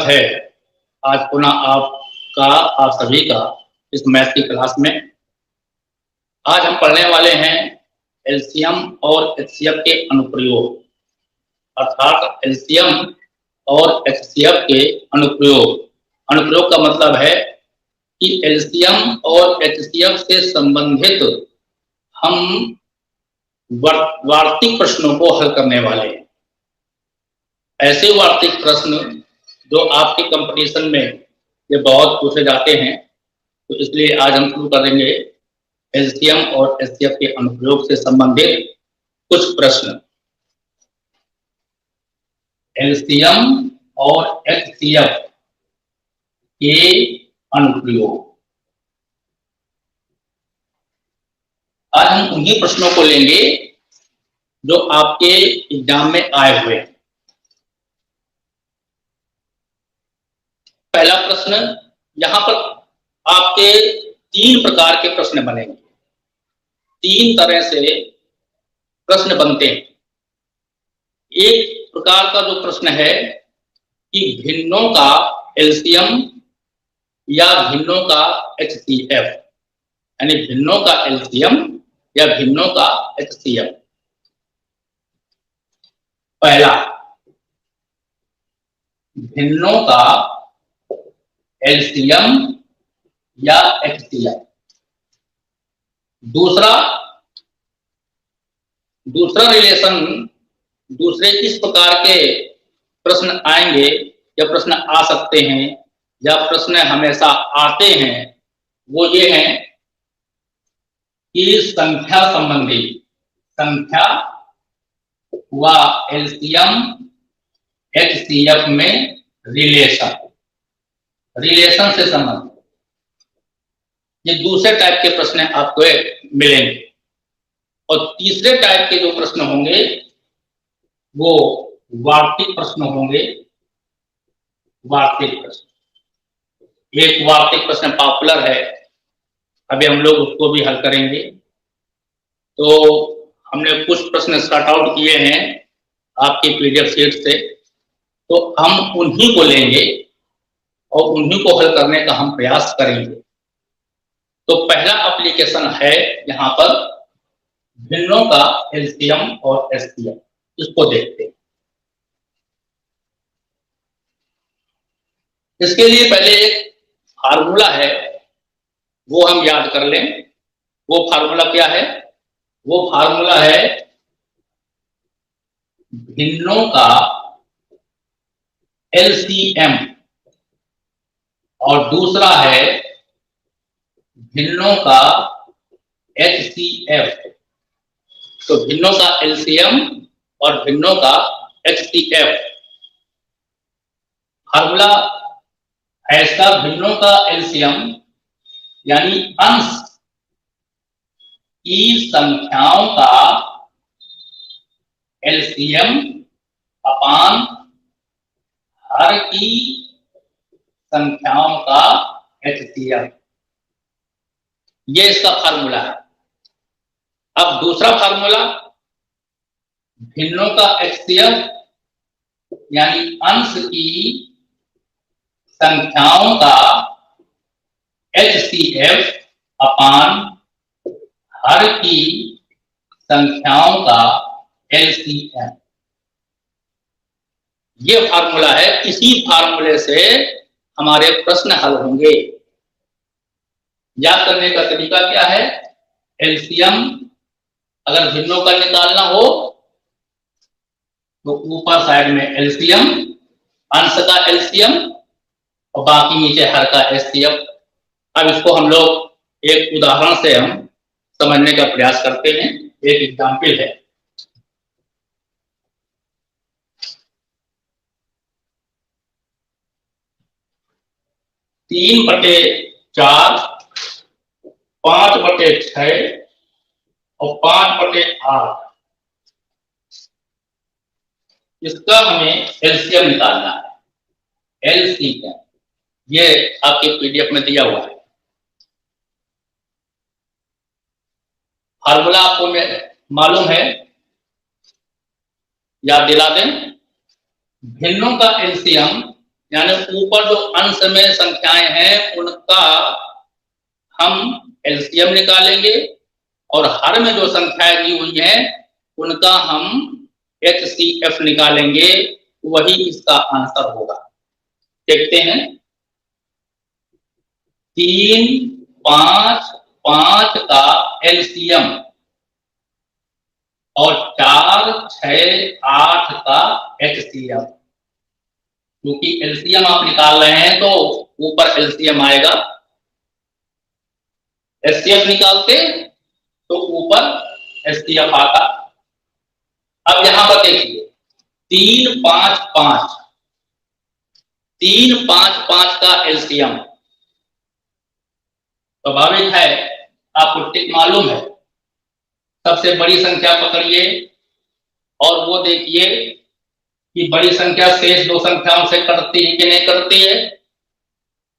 स्वागत है आज पुनः आप सभी का इस मैथ की क्लास में। आज हम पढ़ने वाले हैं एलसीएम और एचसीएफ के अनुप्रयोग, अर्थात एलसीएम और एचसीएफ के अनुप्रयोग। अनुप्रयोग का मतलब है कि एलसीएम और एचसीएफ से संबंधित हम वार्षिक प्रश्नों को हल करने वाले हैं। ऐसे वार्षिक प्रश्न जो आपके कंपटीशन में ये बहुत पूछे जाते हैं, तो इसलिए आज हम शुरू करेंगे एलसीएम और एचसीएफ के अनुप्रयोग से संबंधित कुछ प्रश्न। एलसीएम और एचसीएफ के अनुप्रयोग। आज हम उन्हीं प्रश्नों को लेंगे जो आपके एग्जाम में आए हुए हैं। पहला प्रश्न, यहां पर आपके 3 प्रकार के प्रश्न बनेंगे। 3 तरह से प्रश्न बनते हैं। एक प्रकार का जो प्रश्न है कि भिन्नों का एलसीएम या भिन्नों का एचसीएफ, यानी भिन्नों का एलसीएम या भिन्नों का एचसीएफ। पहला, भिन्नों का एलसीएम या एचसीएफ। दूसरा रिलेशन, दूसरे किस प्रकार के प्रश्न आएंगे या प्रश्न आ सकते हैं या प्रश्न हमेशा आते हैं, वो ये हैं कि संख्या संबंधी, संख्या व एलसीएम एचसीएफ में रिलेशन से संबंधित ये दूसरे टाइप के प्रश्न आपको मिलेंगे। और तीसरे टाइप के जो प्रश्न होंगे वो वार्षिक प्रश्न होंगे। वार्षिक प्रश्न, एक वार्षिक प्रश्न पॉपुलर है, अभी हम लोग उसको भी हल करेंगे। तो हमने कुछ प्रश्न शॉर्ट आउट किए हैं आपकी पीडीएफ शीट से, तो हम उन्हीं को लेंगे और उन्हीं को हल करने का हम प्रयास करेंगे। तो पहला एप्लीकेशन है यहाँ पर भिन्नों का एलसीएम और एचसीएफ, इसको देखते हैं। इसके लिए पहले एक फार्मूला है, वो हम याद कर लें। वो फार्मूला क्या है? वो फार्मूला है भिन्नों का एलसीएम और दूसरा है भिन्नों का एचसीएफ। तो भिन्नों का एलसीएम और भिन्नों का एचसीएफ। फार्मूला ऐसा, भिन्नों का एलसीएम यानी अंश की संख्याओं का एलसीएम अपान हर की संख्याओं का एचसीएफ, ये इसका फार्मूला है। अब दूसरा फार्मूला, भिन्नों का एचसीएफ यानी अंश की संख्याओं का एचसीएफ अपान हर की संख्याओं का एलसीएम। ये फार्मूला है। इसी फार्मूले से हमारे प्रश्न हल होंगे। याद करने का तरीका क्या है? एलसीएम अगर भिन्नों का निकालना हो तो ऊपर साइड में एलसीएम, अंश का एलसीएम और बाकी नीचे हर का एचसीएफ। अब इसको हम लोग एक उदाहरण से हम समझने का प्रयास करते हैं। एक एग्जाम्पल है, तीन बटे 4, 5/6 और 5/8, इसका हमें एलसीएम निकालना है। एलसीएम ये आपके पीडीएफ में दिया हुआ है। फार्मूला आपको मालूम है, याद दिला दें। भिन्नों का एलसीएम यानी ऊपर जो अंश में संख्याएं हैं उनका हम एलसीएम निकालेंगे और हर में जो संख्याएं दी हुई हैं उनका हम एचसीएफ निकालेंगे, वही इसका आंसर होगा। देखते हैं 3, 5, 5 का एलसीएम और 4, 6, 8 का एचसीएफ। क्योंकि एलसीएम आप निकाल रहे हैं तो ऊपर एलसीएम आएगा, एचसीएफ निकालते तो ऊपर एचसीएफ आता। अब यहां पर देखिए 3, 5, 5, 3, 5, 5 का एलसीएम स्वाभाविक है, आपको टिक मालूम है। सबसे बड़ी संख्या पकड़िए और वो देखिए कि बड़ी संख्या शेष दो संख्याओं से कटती है कि नहीं कटती है।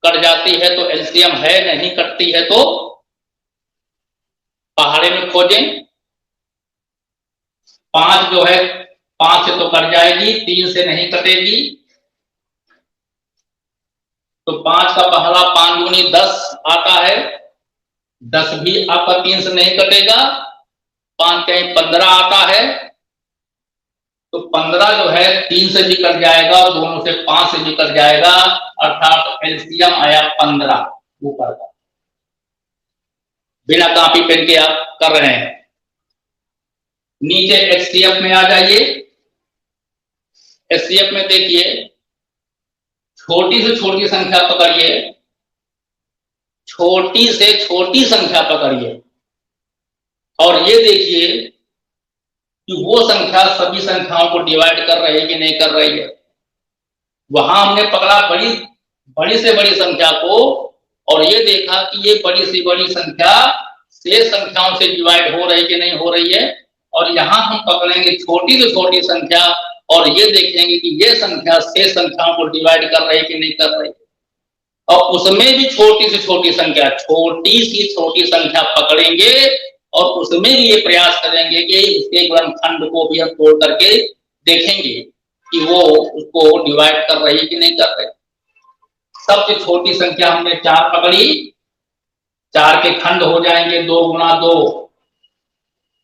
कट जाती है तो एलसीएम है, नहीं कटती है तो पहाड़े में खोजें। 5 जो है 5 से तो कट जाएगी, 3 से नहीं कटेगी। तो 5 का पहला 5 दूनी 10 आता है, 10 भी आपका 3 से नहीं कटेगा। 5 कहीं 15 आता है, तो 15 जो है 3 से भी कट जाएगा और दोनों से 5 से भी कट जाएगा, अर्थात एलसीएम आया 15 ऊपर का। बिना कॉपी पेन के आप कर रहे हैं। नीचे एचसीएफ में आ जाइए। एचसीएफ में देखिए छोटी से छोटी संख्या पकड़िए, छोटी से छोटी संख्या पकड़िए और ये देखिए कि वो संख्या सभी संख्याओं को डिवाइड कर रही है कि नहीं कर रही है। वहां हमने पकड़ा बड़ी से बड़ी संख्या को और ये देखा कि ये बड़ी से बड़ी संख्या शेष संख्याओं से डिवाइड हो रही कि नहीं हो रही है। और यहां हम पकड़ेंगे छोटी से छोटी संख्या और ये देखेंगे कि ये संख्या शेष संख्याओं को डिवाइड कर रही कि नहीं कर रही। और उसमें भी छोटी से छोटी संख्या, छोटी सी छोटी संख्या पकड़ेंगे और उसमें भी ये प्रयास करेंगे कि उसके गुणनखंड को भी हम तोड़ करके देखेंगे कि वो उसको डिवाइड कर रही कि नहीं कर रही। सबसे छोटी संख्या हमने 4 पकड़ी, 4 के खंड हो जाएंगे 2 गुणा 2।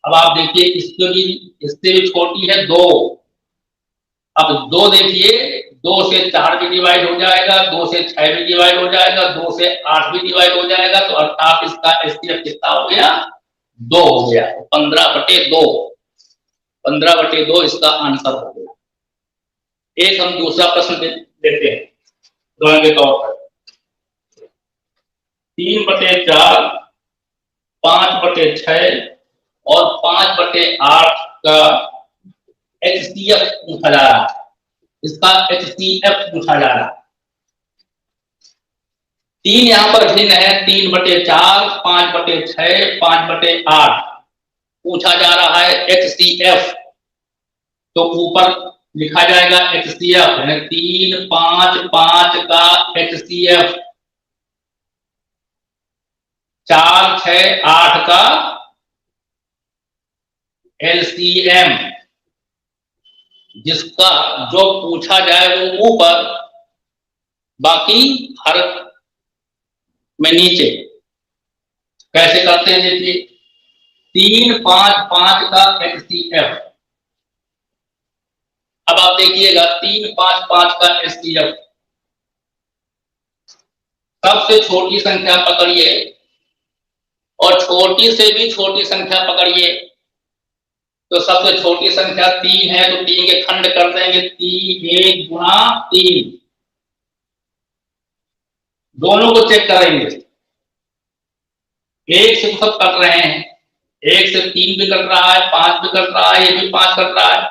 अब आप देखिए इससे भी छोटी है 2। अब 2 देखिए 2 से 4 भी डिवाइड हो जाएगा, 2 से 6 भी डिवाइड हो जाएगा, 2 से 8 भी डिवाइड हो जाएगा। तो अर्थात इसका एचसीएफ कितना हो गया? 2 हो गया। 15/2, 15/2 इसका आंसर हो गया। एक हम दूसरा प्रश्न देते हैं उदाहरण के तौर पर। 3/4, 5/6 और 5/8 का एचसीएफ पूछा जा रहा है। इसका एचसीएफ पूछा जा रहा है। 3 यहां पर भिन्न है, 3/4, 5/6, 5/8 पूछा जा रहा है एचसीएफ। तो ऊपर लिखा जाएगा एचसीएफ है 3, 5, 5 का एचसीएफ, 4, 6, 8 का एलसीएम। जिसका जो पूछा जाए वो ऊपर, बाकी हर में नीचे। कैसे करते हैं देखिए 3, 5, 5 का एचसीएफ। अब आप देखिएगा 3, 5, 5 का एचसीएफ। सबसे छोटी संख्या पकड़िए और छोटी से भी छोटी संख्या पकड़िए। तो सबसे छोटी संख्या 3 है तो 3 के खंड कर देंगे, 3 1 गुणा 3। दोनों को चेक करेंगे, 1 से सब कट रहे हैं, 1 से 3 भी कट रहा है, 5 भी कट रहा है, ये भी 5 कट रहा है।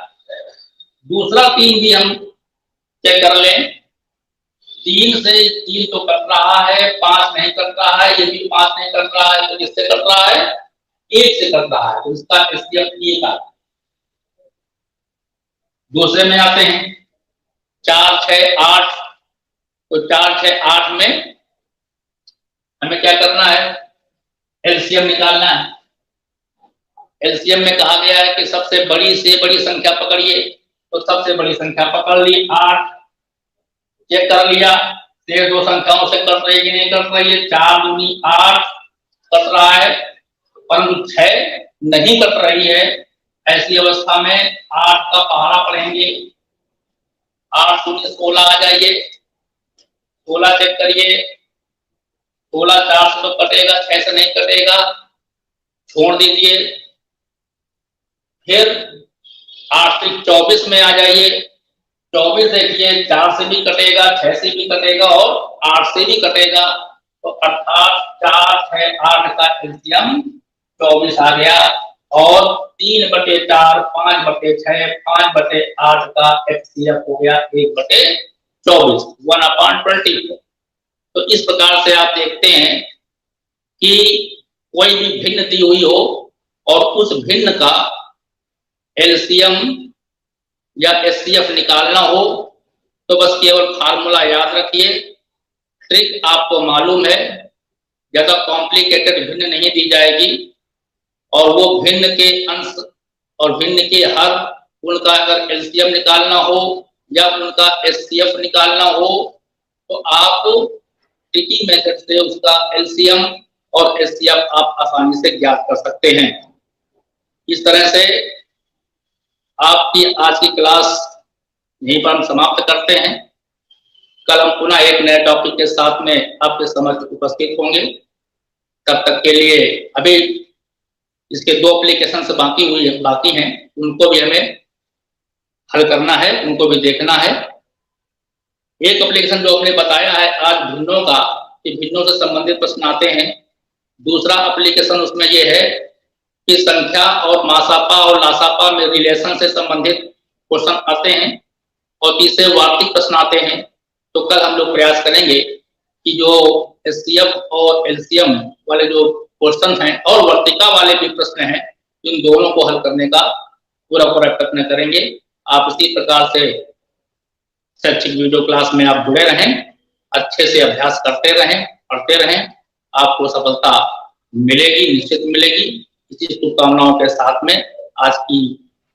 दूसरा 3 भी हम चेक कर लें, 3 से 3 तो कट रहा है, 5 नहीं कट रहा है, ये भी 5 नहीं कट रहा है। तो किससे कट रहा है? 1 से कट रहा है। तो इसका एचसीएफ 1 आता है। दूसरे में आते हैं 4, 6, 8। तो 4, 6, 8 में हमें क्या करना है? एलसीएम निकालना है। एलसीएम में कहा गया है कि सबसे बड़ी से बड़ी संख्या पकड़िए। तो सबसे बड़ी संख्या पकड़ ली 8, चेक कर लिया शेष दो संख्याओं से कट रही है कि नहीं कट रही है। 4 दूनी 8 कट रहा है, परंतु 6 नहीं कट रही है। ऐसी अवस्था में 8 का पहाड़ा पढ़ेंगे। 8 दूनी 16 आ जाइए, 16 चेक करिए। 16 4 से तो कटेगा, 6 से नहीं कटेगा, छोड़ दीजिए। फिर 8 से 24 में आ जाइए। 24 देखिए 4 से भी कटेगा, 6 से भी कटेगा और 8 से भी कटेगा। तो अर्थात 4 6 8 का एलसीएम 24 आ गया और 3/4 5/6 5/8 का एचसीएफ हो गया 1/24 1/20। तो इस प्रकार से आप देखते हैं कि कोई भी भिन्न दी हुई हो और उस भिन्न का एलसीएम या एचसीएफ निकालना हो तो बस केवल फार्मूला याद रखिए। ट्रिक आपको मालूम है, ज्यादा कॉम्प्लिकेटेड भिन्न नहीं दी जाएगी और वो भिन्न के अंश और भिन्न के हर उनका अगर एलसीएम निकालना हो या उनका एचसीएफ निकालना हो तो आप ट्रिकी मेथड से उसका एलसीएम और एचसीएफ आप आसानी से ज्ञात कर सकते हैं। इस तरह से आपकी आज की क्लास यहीं पर हम समाप्त करते हैं। कल हम पुनः एक नए टॉपिक के साथ में आपके समक्ष उपस्थित होंगे। तब तक के लिए अभी इसके 2 एप्लीकेशन बाकी हैं, उनको भी हमें हल करना है, उनको भी देखना है। एक एप्लीकेशन जो आपने बताया है आज भिन्नों का, कि भिन्नों से संबंधित प्रश्न आते हैं। दूसरा एप्लीकेशन उसमें ये है कि संख्या और मासापा और लासापा में रिलेशन से संबंधित क्वेश्चन आते हैं और तीसरे वार्षिक प्रश्न आते हैं। तो कल हम लोग प्रयास करेंगे कि जो एचसीएफ और एलसीएम वाले जो क्वेश्चन हैं और वर्तिका वाले भी प्रश्न हैं, इन दोनों को हल करने का पूरा प्रयत्न करेंगे। आप इसी प्रकार से शैक्षिक वीडियो क्लास में आप जुड़े रहें, अच्छे से अभ्यास करते रहें, पढ़ते रहें, आपको सफलता मिलेगी, निश्चित मिलेगी। इसी शुभकामनाओं के साथ में आज की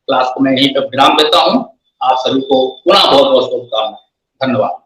क्लास को मैं यहीं पर विराम देता हूं। आप सभी को पुनः बहुत बहुत शुभकामनाएं। धन्यवाद।